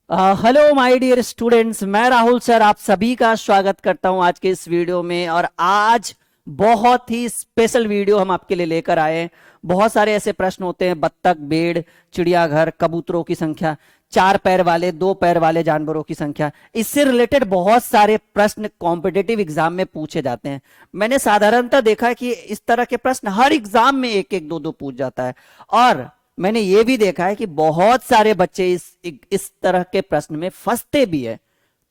Hello my dear students, मैं Rahul sir आप सभी का स्वागत करता हूं आज के इस वीडियो में। और आज बहुत ही स्पेशल वीडियो हम आपके लिए लेकर आए हैं। बहुत सारे ऐसे प्रश्न होते हैं, बत्तख, भेड़, चिड़ियाघर, कबूतरों की संख्या, चार पैर वाले, दो पैर वाले जानवरों की संख्या, इससे रिलेटेड बहुत सारे प्रश्न कॉम्पिटिटिव एग्जाम में पूछे जाते हैं। मैंने साधारणतः देखा है कि इस तरह के प्रश्न हर एग्जाम में एक एक दो दो पूछ जाता है। और मैंने ये भी देखा है कि बहुत सारे बच्चे इस तरह के प्रश्न में फंसते भी है।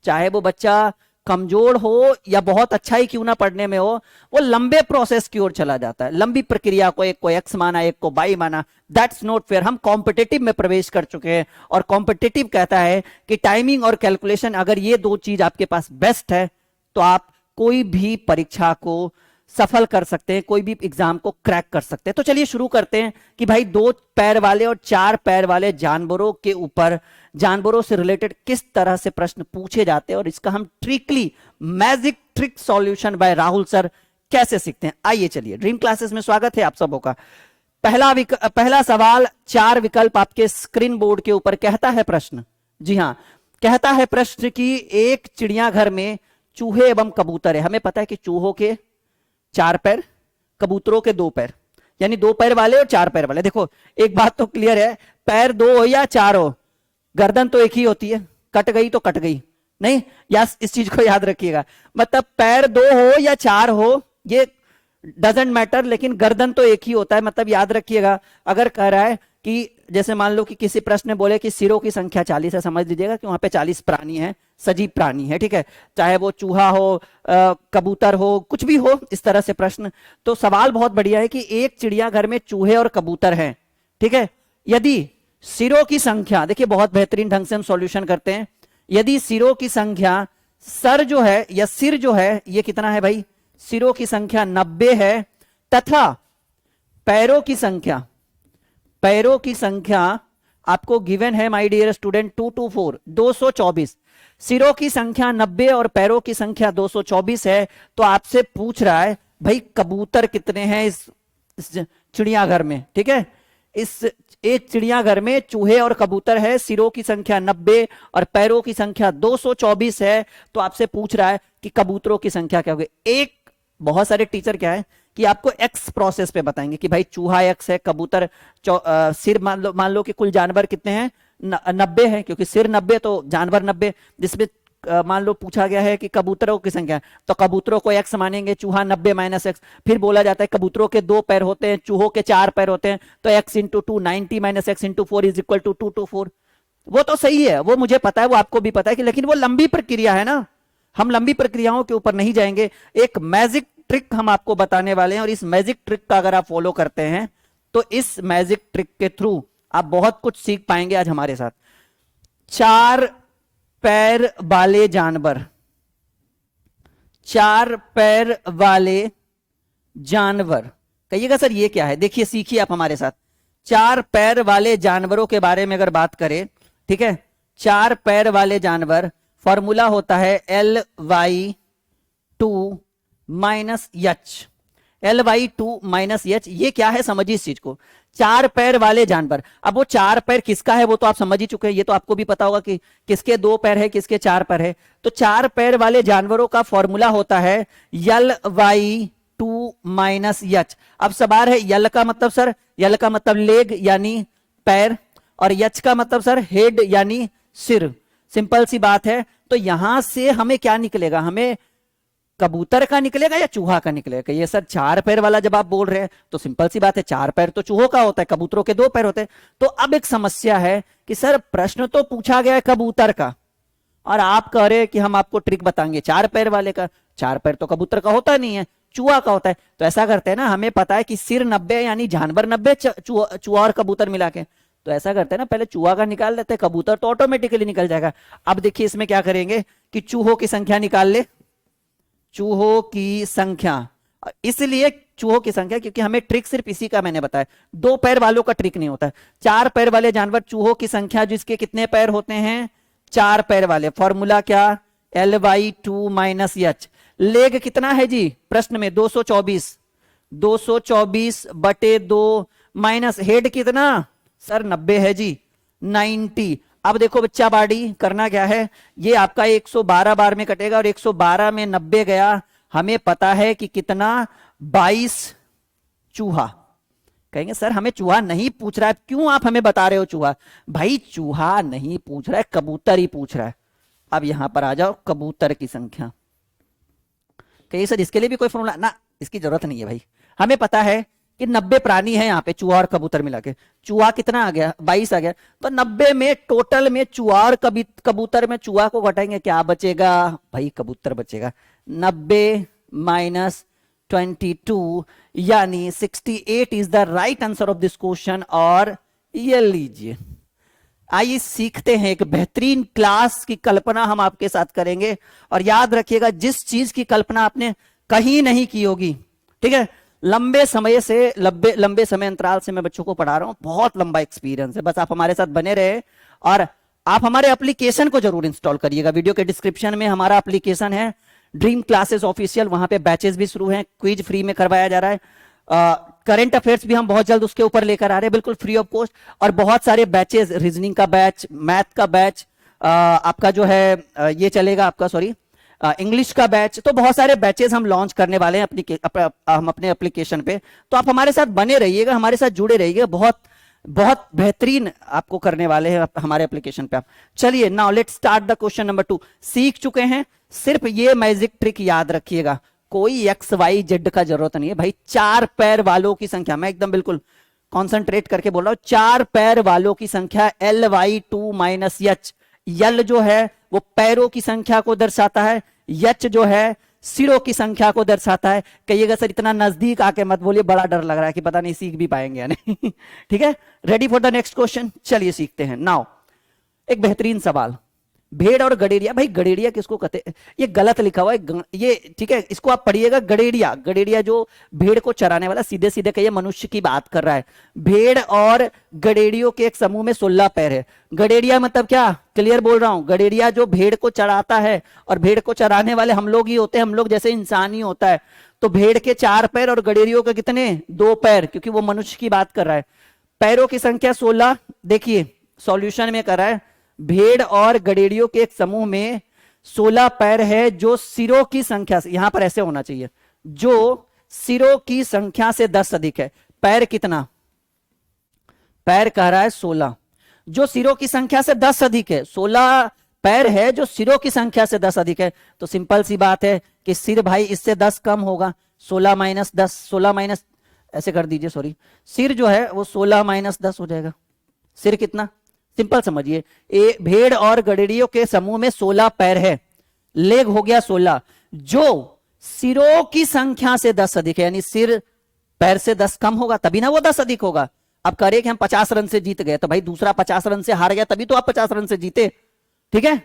चाहे वो बच्चा कमजोर हो या बहुत अच्छा ही क्यों ना पढ़ने में हो, वो लंबे प्रोसेस की ओर चला जाता है। लंबी प्रक्रिया को एक को एक्स माना, एक को वाई माना, दैट्स नॉट फेयर। हम कॉम्पिटिटिव में प्रवेश कर चुके हैं और कॉम्पिटिटिव कहता है कि टाइमिंग और कैलकुलेशन, अगर ये दो चीज आपके पास बेस्ट है तो आप कोई भी परीक्षा को सफल कर सकते हैं, कोई भी एग्जाम को क्रैक कर सकते हैं। तो चलिए शुरू करते हैं कि भाई दो पैर वाले और चार पैर वाले जानवरों के ऊपर, जानवरों से रिलेटेड किस तरह से प्रश्न पूछे जाते हैं और इसका हम tricky magic trick solution bye Rahul sir कैसे सीखते हैं। आइए चलिए, ड्रीम क्लासेस में स्वागत है आप सबों का। पहला सवाल, चार विकल्प आपके स्क्रीन बोर्ड के ऊपर। कहता है प्रश्न, जी हां, कहता है प्रश्न कि एक चिड़ियाघर में चूहे एवं कबूतर है। हमें पता है कि चूहों के चार पैर, कबूतरों के दो पैर, यानी दो पैर वाले और चार पैर वाले। देखो एक बात तो क्लियर है, पैर दो हो या चार हो, गर्दन तो एक ही होती है। कट गई तो कट गई, नहीं, या इस चीज को याद रखिएगा। मतलब पैर दो हो या चार हो, ये डजेंट मैटर, लेकिन गर्दन तो एक ही होता है। मतलब याद रखिएगा, अगर कह रहा है कि जैसे मान लो कि किसी प्रश्न में बोले कि सिरों की संख्या 40 है, समझ लीजिएगा कि वहां पे 40 प्राणी है, सजीव प्राणी है, ठीक है। चाहे वो चूहा हो, कबूतर हो, कुछ भी हो, इस तरह से प्रश्न। तो सवाल बहुत बढ़िया है कि एक चिड़ियाघर में चूहे और कबूतर हैं, ठीक है। यदि सिरों की संख्या, देखिए बहुत बेहतरीन ढंग से हम सॉल्यूशन करते हैं। यदि सिरों की संख्या, सर जो है या सिर जो है, ये कितना है भाई, सिरों की संख्या 90 है, तथा पैरों की संख्या, पैरों की संख्या आपको गिवन है माय डियर स्टूडेंट 224, 224। सिरों की संख्या 90 और पैरों की संख्या 224 है। तो आपसे पूछ रहा है भाई कबूतर कितने हैं इस चिड़ियाघर में, ठीक है। इस एक चिड़ियाघर में चूहे और कबूतर है, सिरों की संख्या 90 और पैरों की संख्या 224 है। तो आपसे पूछ रहा है कि कबूतरों की संख्या क्या होगी। एक, बहुत सारे टीचर क्या है कि आपको एक्स प्रोसेस पे बताएंगे कि भाई चूहा एक्स है, कबूतर सिर, मान लो कि कुल जानवर कितने हैं, 90 है, क्योंकि सिर 90 तो जानवर 90। जिसमें मान लो पूछा गया है कि कबूतरों की संख्या, तो कबूतरों को एक्स मानेंगे, चूहा 90 माइनस एक्स। फिर बोला जाता है कबूतरों के दो पैर होते हैं, चूहों के चार पैर होते हैं, तो x into 2, 90 minus x into 4 is equal to 224। वो तो सही है, वो मुझे पता है, वो आपको भी पता है कि, लेकिन वो लंबी प्रक्रिया है ना, हम लंबी प्रक्रियाओं के ऊपर नहीं जाएंगे। एक मैजिक ट्रिक हम आपको बताने वाले हैं और इस मैजिक ट्रिक का अगर आप फॉलो करते हैं तो इस मैजिक ट्रिक के थ्रू आप बहुत कुछ सीख पाएंगे आज हमारे साथ। चार पैर वाले जानवर, चार पैर वाले जानवर, कहिएगा सर ये क्या है। देखिए सीखिए आप हमारे साथ। चार पैर वाले जानवरों के बारे में अगर बात करें, ठीक है, चार पैर वाले जानवर, फॉर्मूला होता है Ly2 minus H. Ly2 minus H, ये क्या है समझिए इस चीज को। चार पैर वाले जानवर, अब वो चार पैर किसका है वो तो आप समझ ही चुके हैं, ये तो आपको भी पता होगा कि किसके दो पैर है, किसके चार पैर है। तो चार पैर वाले जानवरों का फॉर्मूला होता है Ly2 माइनस एच। अब सवाल है, यल का मतलब सर, यल का मतलब लेग यानी पैर, और एच का मतलब सर हेड यानी सिर। सिंपल सी बात है। तो यहां से हमें क्या निकलेगा, हमें कबूतर का निकलेगा या चूहा का निकलेगा। ये सर चार पैर वाला जब आप बोल रहे हैं तो सिंपल सी बात है, चार पैर तो चूहों का होता है, कबूतरों के दो पैर होते हैं। तो अब एक समस्या है कि सर प्रश्न तो पूछा गया है कबूतर का और आप कह रहे हैं कि हम आपको ट्रिक बताएंगे चार पैर वाले का। चार पैर तो कबूतर का होता नहीं है, चूहा का होता है। तो ऐसा करते हैं ना, हमें पता है कि सिर 90 यानी जानवर 90, चूहा और कबूतर मिला के। तो ऐसा करते हैं ना, पहले चूहा का निकाल लेते हैं, कबूतर तो ऑटोमेटिकली निकल जाएगा। अब देखिए इसमें क्या करेंगे कि चूहों की संख्या निकाल ले, चूहों की संख्या, इसलिए चूहों की संख्या क्योंकि हमें ट्रिक सिर्फ इसी का मैंने बताया, दो पैर वालों का ट्रिक नहीं होता है। चार पैर वाले जानवर, चूहों की संख्या जिसके कितने पैर होते हैं, चार पैर वाले, फॉर्मूला क्या, Ly2 माइनस एच। लेग कितना है जी प्रश्न में, 224, 224/2 माइनस हेड कितना सर 90 है जी, 90। अब देखो बच्चा बाड़ी करना क्या है, ये आपका 112 बार में कटेगा और 112 में 90 गया, हमें पता है कि कितना 22 चूहा। कहेंगे सर हमें चूहा नहीं पूछ रहा है, क्यों आप हमें बता रहे हो चूहा? भाई चूहा नहीं पूछ रहा है, कबूतर ही पूछ रहा है। अब यहां पर आ जाओ, कबूतर की संख्या। कहिए सर इसके लिए भी कोई फॉर्मूला ना, इसकी जरूरत नहीं है भाई, हमें पता है कि 90 प्राणी है यहाँ पे, चूहा और कबूतर मिला के। चूहा कितना आ गया? 22 आ गया। तो 90 में टोटल में चूहा और कबूतर में चूहा को घटाएंगे, क्या बचेगा? भाई कबूतर बचेगा। 90 माइनस 22 यानी 68 is the right answer of this question. और ये लीजिए, आइए सीखते हैं, एक बेहतरीन क्लास की कल्पना हम आपके साथ करेंगे। और याद रखिएगा, जिस चीज की कल्पना आपने कहीं नहीं की होगी, ठीक है, लंबे समय अंतराल से मैं बच्चों को पढ़ा रहा हूं, बहुत लंबा एक्सपीरियंस है, बस आप हमारे साथ बने रहे। और आप हमारे एप्लीकेशन को जरूर इंस्टॉल करिएगा। वीडियो के डिस्क्रिप्शन में हमारा एप्लीकेशन है ड्रीम क्लासेस ऑफिशियल, वहां पे बैचेस भी शुरू हैं, क्विज फ्री में करवाया जा रहा है, करंट अफेयर्स भी हम बहुत जल्द उसके ऊपर लेकर आ रहे हैं, बिल्कुल फ्री ऑफ कॉस्ट। और बहुत सारे बैचेस, रीजनिंग का बैच, मैथ का बैच, आपका जो है ये चलेगा आपका, सॉरी इंग्लिश का बैच। तो बहुत सारे बैचेस हम लॉन्च करने वाले हैं हम अपने एप्लीकेशन पे। तो आप हमारे साथ बने रहिएगा, हमारे साथ जुड़े रहिएगा, बहुत बहुत बेहतरीन आपको करने वाले हैं हमारे एप्लीकेशन पे आप। चलिए now let's start the question number 2। सीख चुके हैं, सिर्फ ये मैजिक ट्रिक याद रखिएगा, कोई एक्स वाई जेड का जरूरत नहीं है भाई। 4 पैर वालों की संख्या, मैं एकदम बिल्कुल कॉन्सेंट्रेट करके बोल रहा हूं, 4 पैर वालों की संख्या LY2 माइनस यच। यल जो है वो पैरों की संख्या को दर्शाता है, यच जो है सिरों की संख्या को दर्शाता है। कहिएगा सर इतना नजदीक आके मत बोलिए, बड़ा डर लग रहा है कि पता नहीं सीख भी पाएंगे या नहीं। ठीक है, ready for the next question? चलिए सीखते हैं। नाउ एक बेहतरीन सवाल, भेड़ और गडेरिया। भाई गडेरिया किसको कहते हैं? ये गलत लिखा हुआ है ये, ठीक है, इसको आप पढ़िएगा गडेरिया। गडेरिया जो भेड़ को चराने वाला, सीधे सीधे कहिए मनुष्य की बात कर रहा है। भेड़ और गडेरियों के एक समूह में 16 पैर है। गडेरिया मतलब क्या? क्लियर बोल रहा हूं, गडेरिया जो भेड़ को चराता है, और भेड़ को चराने वाले हम लोग ही होते हैं, हम लोग जैसे इंसान ही होता है। तो भेड़ के 4 पैर और गडेरियों के कितने? 2 पैर, क्योंकि वो मनुष्य की बात कर रहा है। पैरों की संख्या 16। देखिए सॉल्यूशन में कर रहा है, भेड़ और गडेरियों के एक समूह में 16 पैर है, जो सिरों की संख्या से, यहां पर ऐसे होना चाहिए, जो सिरों की संख्या से 10 अधिक है। पैर कितना? पैर कह रहा है 16, जो सिरों की संख्या से 10 अधिक है। 16 पैर है जो सिरों की संख्या से 10 अधिक है। तो सिंपल सी बात है कि सिर भाई इससे 10 कम होगा। 16 माइनस 10, 16 माइनस, ऐसे कर दीजिए, सॉरी, सिर जो है वो 16 माइनस 10 हो जाएगा। सिर कितना? सिंपल समझिए, भेड़ और गडेरियों के समूह में 16 पैर है, लेग हो गया 16, जो सिरों की संख्या से 10 अधिक है, यानी सिर पैर से 10 कम होगा, तभी ना वो 10 अधिक होगा। अब करे कि हम 50 रन से जीत गए, तो भाई दूसरा 50 रन से हार गया, तभी तो आप 50 रन से जीते। ठीक है,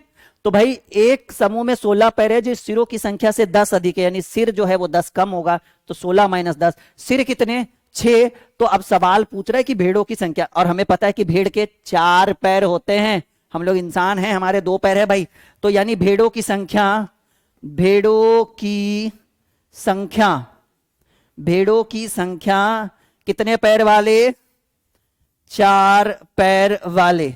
तो भाई एक समूह में 16 पैर है, जो सिरों की संख्या से 10 अधिक है, यानी सिर जो है वो 10 कम होगा। तो 16 माइनस 10, सिर कितने? 6। तो अब सवाल पूछ रहा है कि भेड़ों की संख्या, और हमें पता है कि भेड़ के 4 पैर होते हैं, हम लोग इंसान हैं, हमारे 2 पैर है भाई। तो यानी भेड़ों की संख्या, भेड़ों की संख्या, भेड़ों की संख्या कितने पैर वाले? 4 पैर वाले।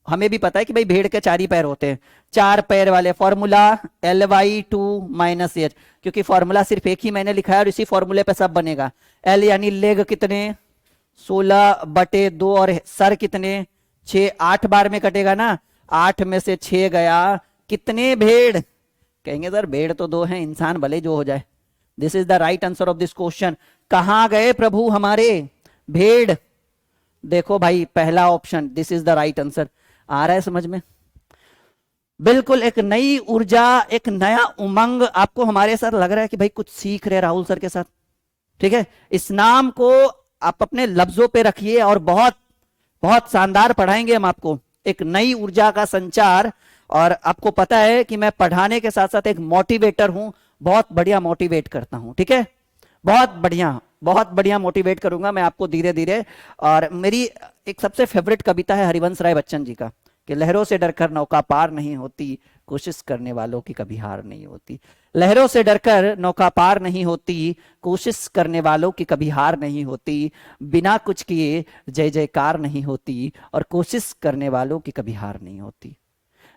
हमें भी पता है कि भाई भेड़ के 4 ही पैर होते हैं, 4 पैर वाले। फॉर्मूला LY2 माइनस एच, क्योंकि फॉर्मूला सिर्फ एक ही मैंने लिखा है और इसी फॉर्मूले पे सब बनेगा। L यानी लेग कितने? 16/2, और सर कितने? 6। 8 बार में कटेगा ना, 8 में से 6 गया, कितने भेड़? कहेंगे सर भेड़ तो 2 हैं, इंसान भले जो हो जाए। This is the right answer of this question. कहां गए प्रभु हमारे? भेड़। देखो भाई पहला option, this is the right answer. आ रहा है समझ में? बिल्कुल एक नई ऊर्जा, एक नया उमंग आपको हमारे साथ लग रहा है कि भाई कुछ सीख रहे राहुल सर के साथ। ठीक है, इस नाम को आप अपने लफ्जों पे रखिए, और बहुत बहुत शानदार पढ़ाएंगे हम आपको, एक नई ऊर्जा का संचार। और आपको पता है कि मैं पढ़ाने के साथ साथ एक मोटिवेटर हूं, बहुत बढ़िया मोटिवेट करता हूं। ठीक है, बहुत बढ़िया मोटिवेट करूंगा मैं आपको धीरे धीरे। और मेरी एक सबसे फेवरेट कविता है हरिवंश राय बच्चन जी का, कि लहरों से डरकर नौका पार नहीं होती, कोशिश करने वालों की कभी हार नहीं होती। लहरों से डरकर नौका पार नहीं होती, कोशिश करने वालों की कभी हार नहीं होती। बिना कुछ किए जय जयकार नहीं होती, और कोशिश करने वालों की कभी हार नहीं होती।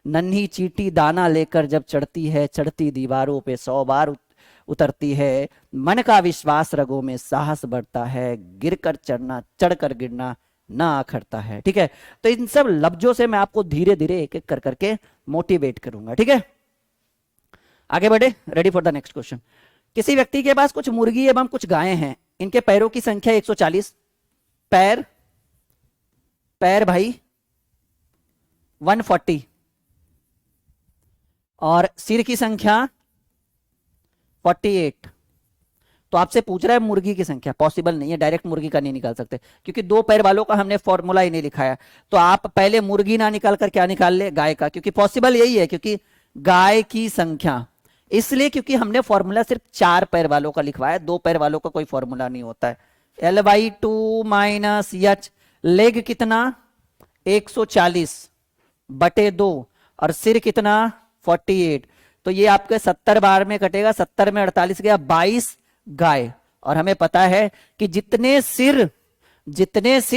नन्ही चींटी दाना लेकर जब चढ़ती है, चढ़ती दीवारों पे 100 बार उतरती है। मन का विश्वास रगों में साहस बढ़ता है, गिरकर चढ़ना चढ़कर गिरना ना अखरता है। ठीक है, तो इन सब लफ्जों से मैं आपको धीरे धीरे एक एक कर करके मोटिवेट करूंगा। ठीक है, आगे बढ़े, ready for the next question. किसी व्यक्ति के पास कुछ मुर्गी एवं कुछ गायें हैं, इनके पैरों की संख्या 140। पैर पैर भाई 140, और सिर की संख्या 48। तो आपसे पूछ रहा है मुर्गी की संख्या, पॉसिबल नहीं है, डायरेक्ट मुर्गी का नहीं निकाल सकते क्योंकि 2 पैर वालों का हमने फॉर्मूला ही नहीं लिखा है। तो आप पहले मुर्गी ना निकाल कर क्या निकाल ले, गाय का, क्योंकि पॉसिबल यही है, क्योंकि गाय की संख्या, इसलिए क्योंकि हमने फॉर्मूला सिर्फ 4 पैर वालों का लिखवाया है, 2 पैर वालों का कोई फॉर्मूला नहीं होता है। L/2 माइनस H, लेग कितना 140 बटे 2, और सिर कितना 48। तो ये आपके 70 बार में कटेगा, 70 में 48 गया, 22 गाय। और हमें पता है कि जितने सिर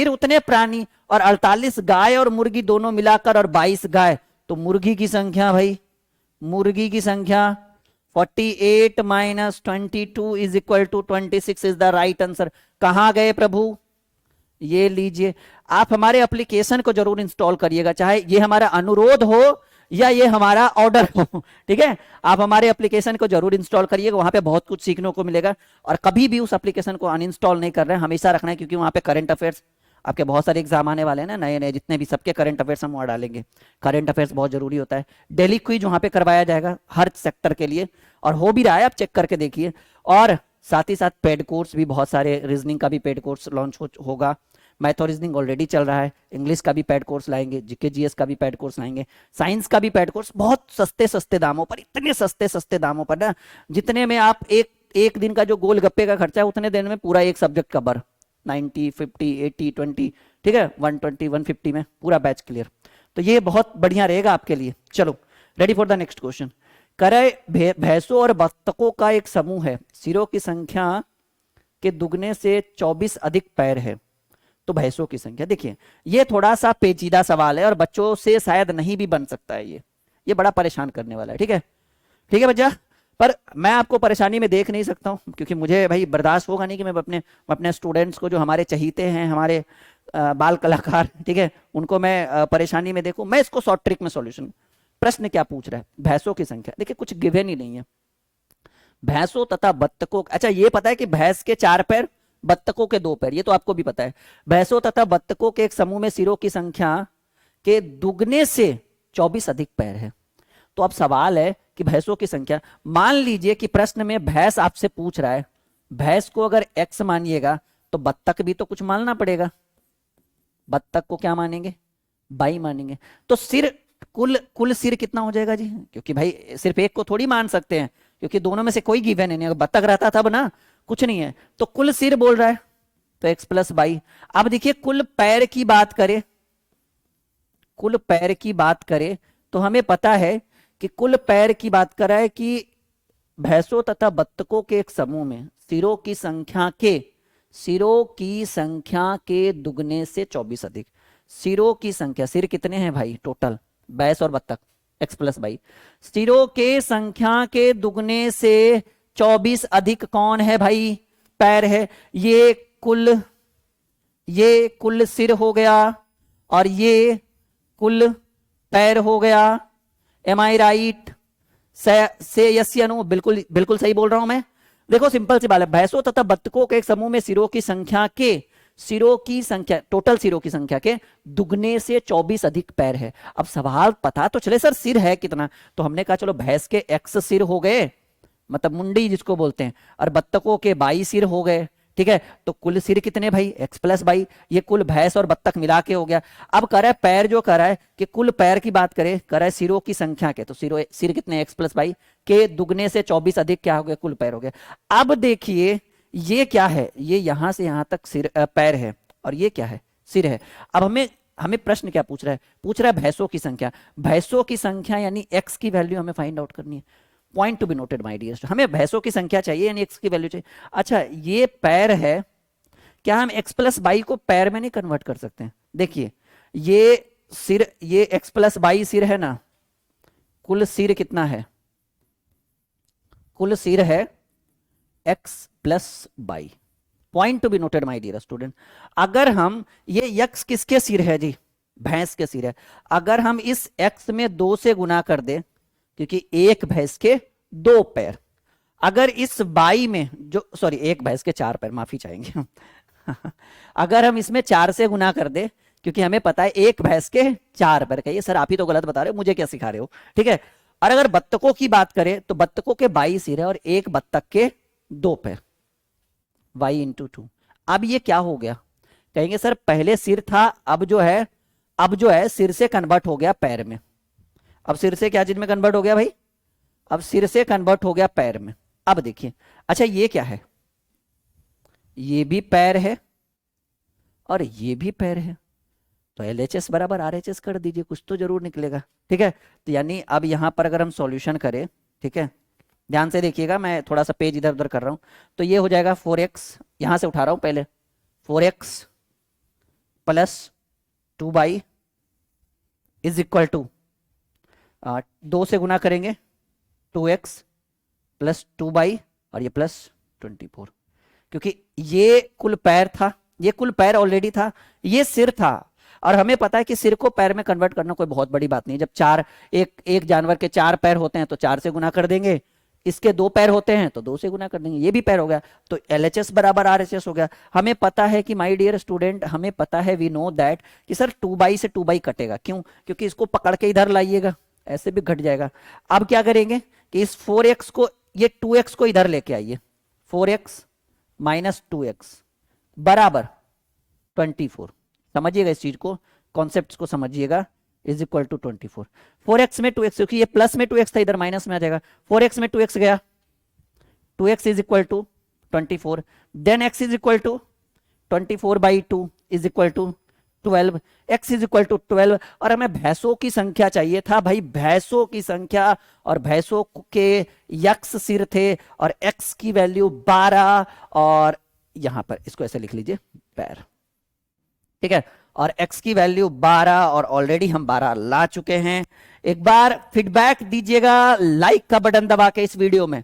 उतने प्राणी, और 48 गाय और मुर्गी दोनों मिलाकर और 22 गाय, तो मुर्गी की संख्या भाई, मुर्गी की संख्या 48 minus 22 is equal to 26 is the right answer. कहां गए प्रभु, ये लीजिए। आप हमारे एप्लीकेशन को जरूर इंस्टॉल करिएगा, चाहे ये हमारा अनुरोध हो या ये हमारा ऑर्डर हो। ठीक है, आप हमारे एप्लीकेशन को जरूर इंस्टॉल करिएगा, वहां पे बहुत कुछ सीखने को मिलेगा। और कभी भी उस एप्लीकेशन को अनइंस्टॉल नहीं कर रहे हैं, हमेशा रखना है, क्योंकि वहां पे करंट अफेयर्स, आपके बहुत सारे एग्जाम आने वाले हैं ना, नए नए जितने भी, सबके करंट अफेयर्स हम वहां डालेंगे। करंट अफेयर्स बहुत जरूरी होता है। डेली क्विज वहां पे करवाया जाएगा हर सेक्टर के लिए, और हो भी रहा है, आप चेक करके देखिए। और साथ ही साथ पेड कोर्स भी बहुत सारे, रीजनिंग का भी पेड कोर्स लॉन्च होगा, मैथ और रीजनिंग ऑलरेडी चल रहा है, इंग्लिश का भी पेड कोर्स लाएंगे, जीके जीएस का भी पेड कोर्स लाएंगे, साइंस का भी पेड कोर्स, बहुत सस्ते सस्ते दामों पर, इतने सस्ते सस्ते दामों पर ना, जितने में आप एक दिन का जो गोलगप्पे का खर्चा है, उतने दिन में पूरा एक सब्जेक्ट कवर, 90 50 80 20, ठीक है, 120 150 में पूरा बैच क्लियर। तो ये बहुत बढ़िया रहेगा आपके लिए। चलो, ready for the next question. करे भैंसों और बत्तखों का एक समूह है, सिरों की संख्या के दुगने से 24 अधिक पैर है, तो भैंसों की संख्या। देखिए, ये थोड़ा सा पेचीदा सवाल है और बच्चों से शायद नहीं भी बन सकता है, ये बड़ा परेशान करने वाला है। ठीक है, ठीक है बच्चा, पर मैं आपको परेशानी में देख नहीं सकता हूं, क्योंकि मुझे भाई बर्दाश्त होगा नहीं कि मैं अपने स्टूडेंट्स को, जो हमारे चहीते हैं, हमारे बाल कलाकार, ठीक है, उनको मैं परेशानी में देखूं। मैं इसको शॉर्ट ट्रिक में सॉल्यूशन, प्रश्न क्या पूछ रहा है, भैंसों की संख्या। देखिए, कुछ गिवन ही नहीं है। भैंसों तथा बत्तखों, अच्छा ये पता है कि भैंस के 4 पैर, बत्तखों के 2 पैर, ये तो आपको भी पता है। भैंसों तथा बत्तखों के एक समूह में सिरों की संख्या के दुगने से 24 अधिक पैर है। तो अब सवाल है कि भैंसों की संख्या, मान लीजिए कि प्रश्न में भैंस आपसे पूछ रहा है, भैंस को अगर x मानिएगा तो बत्तख भी तो कुछ मानना पड़ेगा। बत्तख को क्या मानेंगे, बाई मानेंगे। तो सिर, कुल सिर कितना हो जाएगा जी, क्योंकि भाई सिर्फ एक को थोड़ी मान सकते हैं, क्योंकि दोनों में से कोई गिवन नहीं। अगर बत्तख रहता तब ना, कुछ नहीं है, तो कुल सिर बोल रहा है, तो x + 22। अब देखिए, कुल पैर की बात करें, कुल पैर की बात करें तो हमें पता है कि कुल पैर की बात कर रहा है कि भैंसों तथा बत्तखों के एक समूह में सिरों की संख्या के दुगने से 24 अधिक। सिरों की संख्या, सिर कितने हैं भाई टोटल, भैंस और बत्तख, x + 22। सिरों के संख्या के दुगने से 24 अधिक कौन है भाई, पैर है। ये कुल सिर हो गया और ये कुल पैर हो गया। एम आई राइट, से यस या नो, बिल्कुल बिल्कुल सही बोल रहा हूं मैं। देखो, सिंपल सी बात है, भैंसों तथा बत्तखों के एक समूह में सिरों की संख्या, टोटल सिरों की संख्या के दुगने से 24 अधिक पैर है। अब सवाल पता तो चले सर सिर है कितना, तो हमने कहा चलो भैंस के x सिर हो गए, मतलब मुंडी जिसको बोलते हैं, और बत्तखों के 22 सिर हो गए। ठीक है, तो कुल सिर कितने भाई, x + 22, ये कुल भैंस और बत्तख मिला के हो गया। अब कह रहा है पैर, जो कह रहा है कि कुल पैर की बात करें, कह रहा है सिरों की संख्या के, तो सिर कितने, x + 22 के दुगने से 24 अधिक क्या हो गया, कुल पैर हो गया। अब देखिए, ये क्या है, ये यहां से यहां तक सिर पैर है, और ये क्या है, सिर है। अब हमें हमें प्रश्न क्या पूछ रहा है? पूछ रहा है भैंसों की संख्या। भैंसों की संख्या यानी एक्स की वैल्यू हमें फाइंड आउट करनी है। Point to be noted my dear, हमें भैंसों की संख्या चाहिए यानी एक्स की वैल्यू चाहिए। अच्छा, ये पैर है, क्या हम एक्स प्लस बाई को पैर में नहीं कन्वर्ट कर सकते हैं? देखिए, ये सिर, ये एक्स प्लस बाई सिर है ना, कुल सिर कितना है? कुल सिर है x plus y. Point to be noted my dear student. अगर हम, ये यक्स किसके सिर है जी? भैंस के सिर है। अगर हम इस एक्स में 2 से गुना कर दे, क्योंकि एक भैंस के 2 पैर, अगर इस बाई में जो, सॉरी, एक भैंस के 4 पैर, माफी चाहेंगे अगर हम इसमें 4 से गुना कर दे, क्योंकि हमें पता है एक भैंस के 4 पैर। कहिए सर आप ही तो गलत बता रहे हो, मुझे क्या सिखा रहे हो? ठीक है। और अगर बत्तखों की बात करें तो बत्तखों के 22 सिर है और एक बत्तख के 2 पैर, y इंटू 2। अब ये क्या हो गया? कहेंगे सर पहले सिर था, अब जो है सिर से कन्वर्ट हो गया पैर में। अब सिर से क्या चीज में कन्वर्ट हो गया भाई? अब सिर से कन्वर्ट हो गया पैर में। अब देखिए, अच्छा ये क्या है? ये भी पैर है और ये भी पैर है, तो LHS बराबर RHS कर दीजिए, कुछ तो जरूर निकलेगा। ठीक है, तो यानी अब यहां पर अगर हम सॉल्यूशन करें, ठीक है, ध्यान से देखिएगा, मैं थोड़ा सा पेज इधर उधर कर रहा हूं, तो ये हो जाएगा 4x, यहां से उठा रहा हूं पहले, 4x plus 2y is equal to 2 से गुना करेंगे 2x प्लस 2y और ये प्लस 24, क्योंकि ये कुल पैर था, ये कुल पैर ऑलरेडी था, ये सिर था। और हमें पता है कि सिर को पैर में कन्वर्ट करना कोई बहुत बड़ी बात नहीं है। जब एक जानवर के 4 पैर होते हैं तो 4 से गुना कर देंगे, इसके 2 पैर होते हैं तो 2 से गुना कर देंगे, ये भी पैर हो गया, तो LHS बराबर RHS हो गया। हमें पता है कि माय डियर स्टूडेंट, हमें पता है, वी नो दैट कि सर 2 से 2 कटेगा, क्यों? क्योंकि इसको पकड़ के इधर लाइएगा, ऐसे भी घट जाएगा। अब क्या करेंगे कि इस 4x को, ये 2x को इधर लेके आइए, 4x माइनस 2x बराबर 24। समझिएगा इस चीज को, कॉन्सेप्ट को समझिएगा, इज इक्वल टू 24। 4x में 2x, क्योंकि ये प्लस में 2x था, इधर माइनस में आ जाएगा, 4x में 2x गया, 2x is equal to 24, then x is equal to 24/2 is equal to 12, x is equal to 12। और हमें भैंसों की संख्या चाहिए था भाई, भैंसों की संख्या, और भैंसों के यक्स सिर थे और x की वैल्यू 12, और यहां पर इसको ऐसे लिख लीजिए पैर, ठीक है, और x की वैल्यू 12, और ऑलरेडी हम 12 ला चुके हैं। एक बार फीडबैक दीजिएगा लाइक का बटन दबा के, इस वीडियो में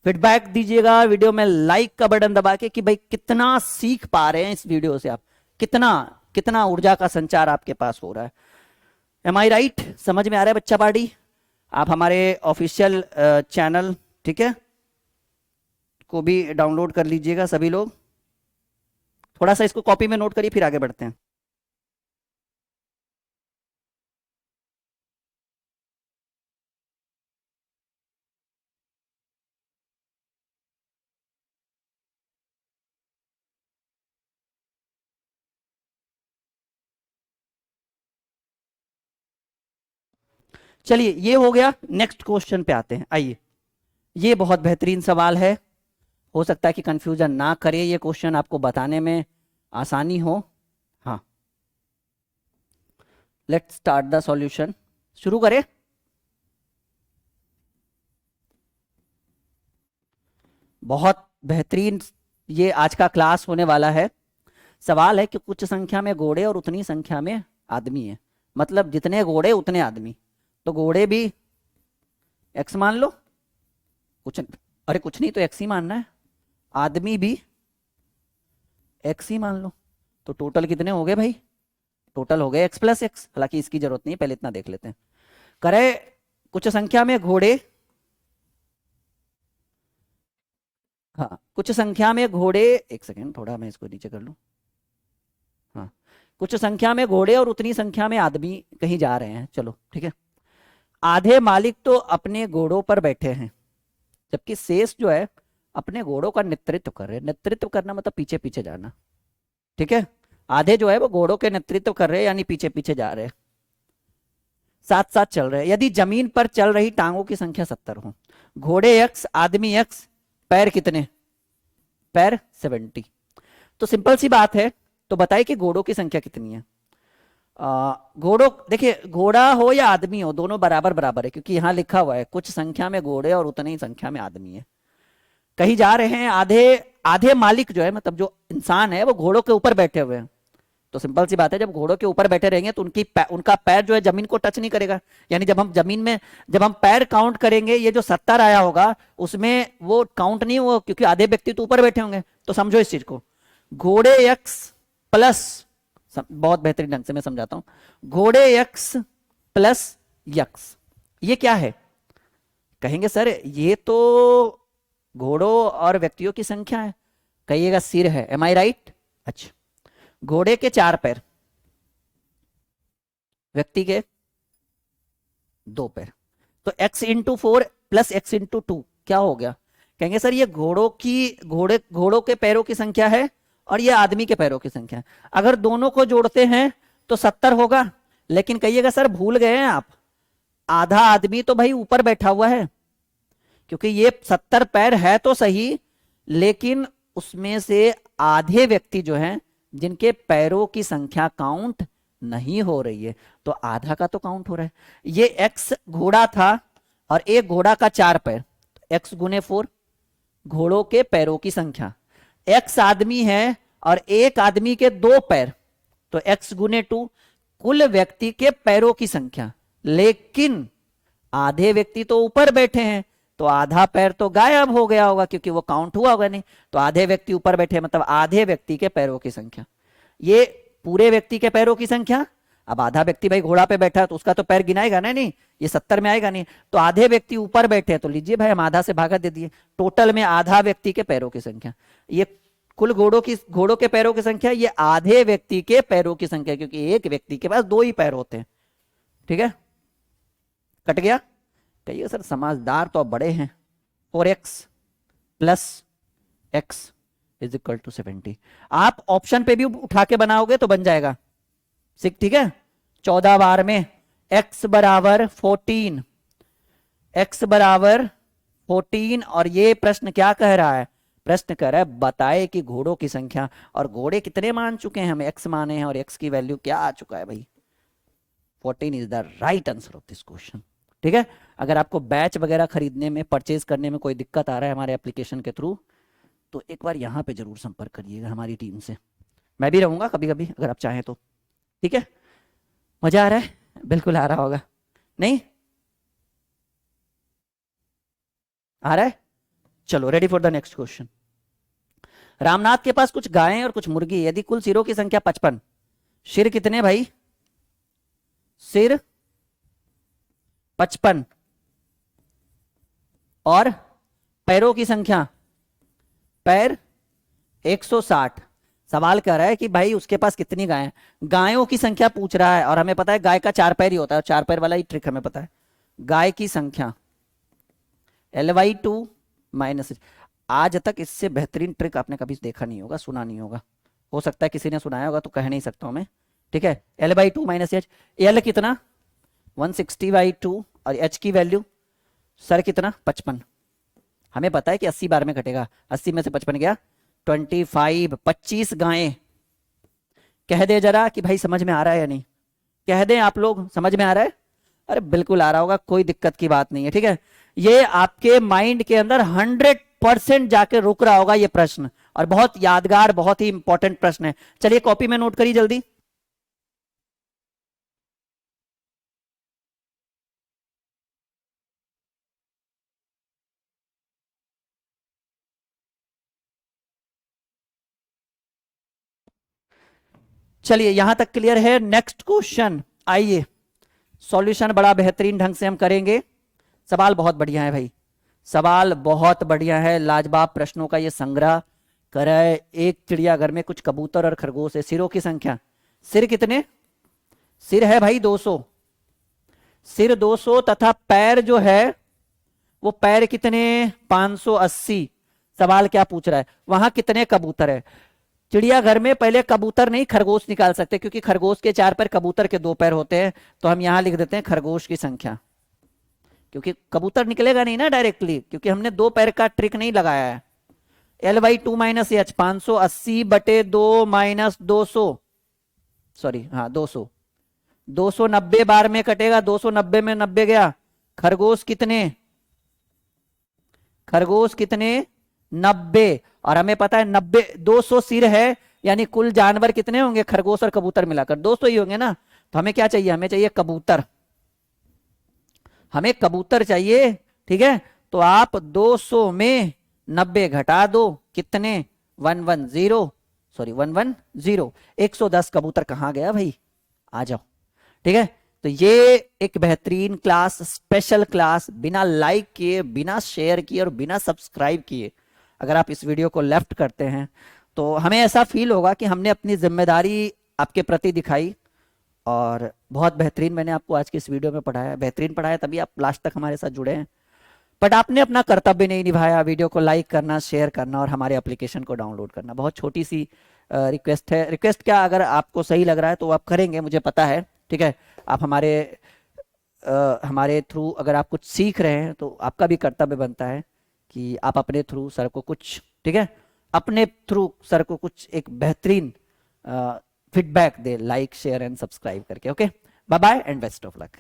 फीडबैक दीजिएगा, वीडियो में लाइक का बटन दबा के, कि भाई कितना सीख पा रहे हैं इस वीडियो से आप, कितना कितना ऊर्जा का संचार आपके पास हो रहा है। एम आई राइट? समझ में आ रहा है बच्चा पार्टी? आप हमारे ऑफिशियल चैनल, ठीक है, को भी डाउनलोड कर लीजिएगा सभी लोग। थोड़ा सा इसको कॉपी में नोट करिए, फिर आगे बढ़ते हैं। चलिए ये हो गया, नेक्स्ट क्वेश्चन पे आते हैं। आइए, ये बहुत बेहतरीन सवाल है, हो सकता है कि कंफ्यूजन ना करे, ये क्वेश्चन आपको बताने में आसानी हो। हाँ, लेट्स स्टार्ट द सॉल्यूशन, शुरू करें। बहुत बेहतरीन ये आज का क्लास होने वाला है। सवाल है कि कुछ संख्या में घोड़े और उतनी संख्या में आदमी है, मतलब जितने घोड़े उतने आदमी, तो घोड़े भी x मान लो, कुछ, अरे कुछ नहीं तो x ही मानना है, आदमी भी x ही मान लो, तो टोटल कितने हो गए भाई? टोटल हो गए x प्लस एक्स। हालांकि इसकी जरूरत नहीं, पहले इतना देख लेते हैं। करे कुछ संख्या में घोड़े, हाँ, कुछ संख्या में घोड़े, एक सेकेंड थोड़ा मैं इसको नीचे कर लूं, हाँ, कुछ संख्या में घोड़े और उतनी संख्या में आदमी कहीं जा रहे हैं, चलो ठीक है। आधे मालिक तो अपने घोड़ों पर बैठे हैं, जबकि शेष जो है अपने घोड़ों का नेतृत्व कर रहे हैं। नेतृत्व करना मतलब पीछे पीछे जाना, ठीक है। आधे जो है वो घोड़ों के नेतृत्व कर रहे हैं, यानी पीछे पीछे जा रहे हैं, साथ साथ चल रहे हैं। यदि जमीन पर चल रही टांगों की संख्या 70 हो, घोड़े x, आदमी x, पैर कितने? पैर 70। तो सिंपल सी बात है, तो बताइए कि घोड़ों की संख्या कितनी है? घोड़ों, देखिए घोड़ा हो या आदमी हो दोनों बराबर बराबर है, क्योंकि यहाँ लिखा हुआ है कुछ संख्या में घोड़े और उतनी ही संख्या में आदमी है। कहीं जा रहे हैं, आधे आधे मालिक जो है, मतलब जो इंसान है वो घोड़ों के ऊपर बैठे हुए हैं, तो सिंपल सी बात है, जब घोड़ों के ऊपर बैठे रहेंगे तो उनका पैर जो है जमीन को टच नहीं करेगा। यानी जब हम जमीन में, जब हम पैर काउंट करेंगे, ये जो 70 आया होगा उसमें वो काउंट नहीं हुआ, क्योंकि आधे व्यक्ति तो ऊपर बैठे होंगे। तो समझो इस चीज को, घोड़े एक्स प्लस, बहुत बेहतरीन ढंग से मैं समझाता हूं, घोड़े एक्स प्लस यक्स, ये क्या है? कहेंगे सर ये तो घोड़ों और व्यक्तियों की संख्या है। कहिएगा सिर है, एम आई राइट? अच्छा, घोड़े के 4 पैर, व्यक्ति के 2 पैर, तो x into 4 plus x into 2 क्या हो गया? कहेंगे सर ये घोड़ों के पैरों की संख्या है और ये आदमी के पैरों की संख्या है। अगर दोनों को जोड़ते हैं तो 70 होगा, लेकिन कहिएगा सर भूल गए हैं आप, आधा आदमी तो भाई ऊपर बैठा हुआ है, क्योंकि ये 70 पैर है तो सही, लेकिन उसमें से आधे व्यक्ति जो हैं जिनके पैरों की संख्या काउंट नहीं हो रही है, तो आधा का तो काउंट हो रहा है। ये एक्स घोड़ा था और एक घोड़ा का 4 पैर, एक्स गुने 4, घोड़ों के पैरों की संख्या। एक्स आदमी है और एक आदमी के 2 पैर, तो एक्स गुने 2, कुल व्यक्ति के पैरों की संख्या। लेकिन आधे व्यक्ति तो ऊपर बैठे हैं, तो आधा पैर तो गायब हो गया होगा, क्योंकि वो काउंट हुआ होगा नहीं। तो आधे व्यक्ति ऊपर बैठे, मतलब आधे व्यक्ति के पैरों की संख्या। ये पूरे व्यक्ति के पैरों की संख्या। अब आधा व्यक्ति भाई घोड़ा पे बैठा है तो उसका तो पैर गिनाएगा ना, नहीं ये 70 में आएगा नहीं। तो आधे व्यक्ति ऊपर बैठे हैं, तो लीजिए भाई हम आधा से भागा दे दिए, टोटल में आधा व्यक्ति के पैरों की संख्या। ये कुल घोड़ों के पैरों की संख्या, ये आधे व्यक्ति के पैरों की संख्या, क्योंकि एक व्यक्ति के पास 2 ही पैर होते हैं। ठीक है, कट गया? कहिए सर समझदार तो बड़े हैं। 4x plus x is equal to 70। आप ऑप्शन पे भी उठा के बनाओगे तो बन जाएगा। ठीक है, 14 बार में x बराबर 14, x बराबर 14, और ये प्रश्न क्या कह रहा है? प्रश्न कह रहा है बताए कि घोड़ों की संख्या, और घोड़े कितने मान चुके हैं? हम x माने हैं और x की वैल्यू क्या आ चुका है भाई? 14 is the right answer of this question. ठीक है, अगर आपको बैच वगैरह खरीदने में, परचेज करने में कोई दिक्कत आ रहा है हमारे एप्लीकेशन के थ्रू, तो एक बार यहाँ पे जरूर संपर्क करिएगा हमारी टीम से। मैं भी रहूंगा कभी कभी अगर आप चाहें तो। ठीक है, मजा आ रहा है? बिल्कुल आ रहा होगा, नहीं आ रहा है? चलो ready for the next question. Ramnath के पास कुछ गायें और कुछ मुर्गी, यदि कुल सिरों की संख्या 55, सिर कितने भाई? सिर 55 और पैरों की संख्या, पैर 160। सवाल कर रहा है कि भाई उसके पास कितनी गायें, गायों की संख्या पूछ रहा है, और हमें पता है गाय का 4 पैर ही होता है, 4 पैर वाला ही ट्रिक हमें पता है। गाय की संख्या LY2 माइनस, आज तक इससे बेहतरीन ट्रिक आपने कभी देखा नहीं होगा, सुना नहीं होगा। हो सकता है किसी ने सुनाया होगा, तो कह नहीं सकता हूं मैं। ठीक है, L/2 माइनस एच। एल कितना? 160/2, और एच की वैल्यू सर कितना? 55। हमें पता है कि 80 बार में घटेगा, 80 में से 55 गया 25, 25 गायें। कह दे जरा कि भाई समझ में आ रहा है या नहीं, कह दें आप लोग, समझ में आ रहा है? अरे बिल्कुल आ रहा होगा, कोई दिक्कत की बात नहीं है। ठीक है, ये आपके माइंड के अंदर 100% जाके रुक रहा होगा ये प्रश्न, और बहुत यादगार, बहुत ही इंपॉर्टेंट प्रश्न है। चलिए कॉपी में नोट करिए जल्दी। चलिए यहां तक क्लियर है। नेक्स्ट क्वेश्चन, आइए सॉल्यूशन बड़ा बेहतरीन ढंग से हम करेंगे। सवाल बहुत बढ़िया है भाई, सवाल बहुत बढ़िया है, लाजवाब प्रश्नों का ये संग्रह करे। एक चिड़ियाघर में कुछ कबूतर और खरगोश है, सिरों की संख्या, सिर कितने? सिर है भाई 200, सिर 200, तथा पैर जो है वो पैर कितने? 580। सवाल क्या पूछ रहा है? वहां कितने कबूतर है? चिड़ियाघर में पहले कबूतर नहीं खरगोश निकाल सकते, क्योंकि खरगोश के 4 पैर, कबूतर के 2 पैर होते हैं। तो हम यहां लिख देते हैं खरगोश की संख्या, क्योंकि कबूतर निकलेगा नहीं ना डायरेक्टली, क्योंकि हमने 2 पैर का ट्रिक नहीं लगाया है। L/2 minus H, 580/2 minus 200, sorry हाँ 200, 290 बार में कटेगा, 290 में 90 गया। खरगोश कितने, खरगोश कितने 90, और हमें पता है 90 200 सिर है, यानी कुल जानवर कितने होंगे खरगोश और कबूतर मिलाकर 200 ही होंगे ना। तो हमें क्या चाहिए, हमें चाहिए कबूतर, हमें कबूतर चाहिए। ठीक है, तो आप 200 में 90 घटा दो, कितने 110, सॉरी 110, 110 कबूतर कहाँ गया भाई, आ जाओ। ठीक है, तो ये एक बेहतरीन क्लास, स्पेशल क्लास, बिना लाइक किए, बिना शेयर किए और बिना सब्सक्राइब किए अगर आप इस वीडियो को लेफ्ट करते हैं तो हमें ऐसा फील होगा कि हमने अपनी जिम्मेदारी आपके प्रति दिखाई। और बहुत बेहतरीन मैंने आपको आज की इस वीडियो में पढ़ाया, बेहतरीन पढ़ाया, तभी आप लास्ट तक हमारे साथ जुड़े हैं। बट आपने अपना कर्तव्य नहीं निभाया, वीडियो को लाइक करना, शेयर करना और हमारे एप्लीकेशन को डाउनलोड करना। बहुत छोटी सी रिक्वेस्ट है, रिक्वेस्ट क्या, अगर आपको सही लग रहा है तो आप करेंगे, मुझे पता है। ठीक है, आप हमारे थ्रू अगर आप कुछ सीख रहे हैं तो आपका भी कर्तव्य बनता है कि आप अपने थ्रू सर को कुछ, ठीक है, अपने थ्रू सर को कुछ एक बेहतरीन फीडबैक दे, लाइक शेयर एंड सब्सक्राइब करके। Okay, bye bye and best of luck.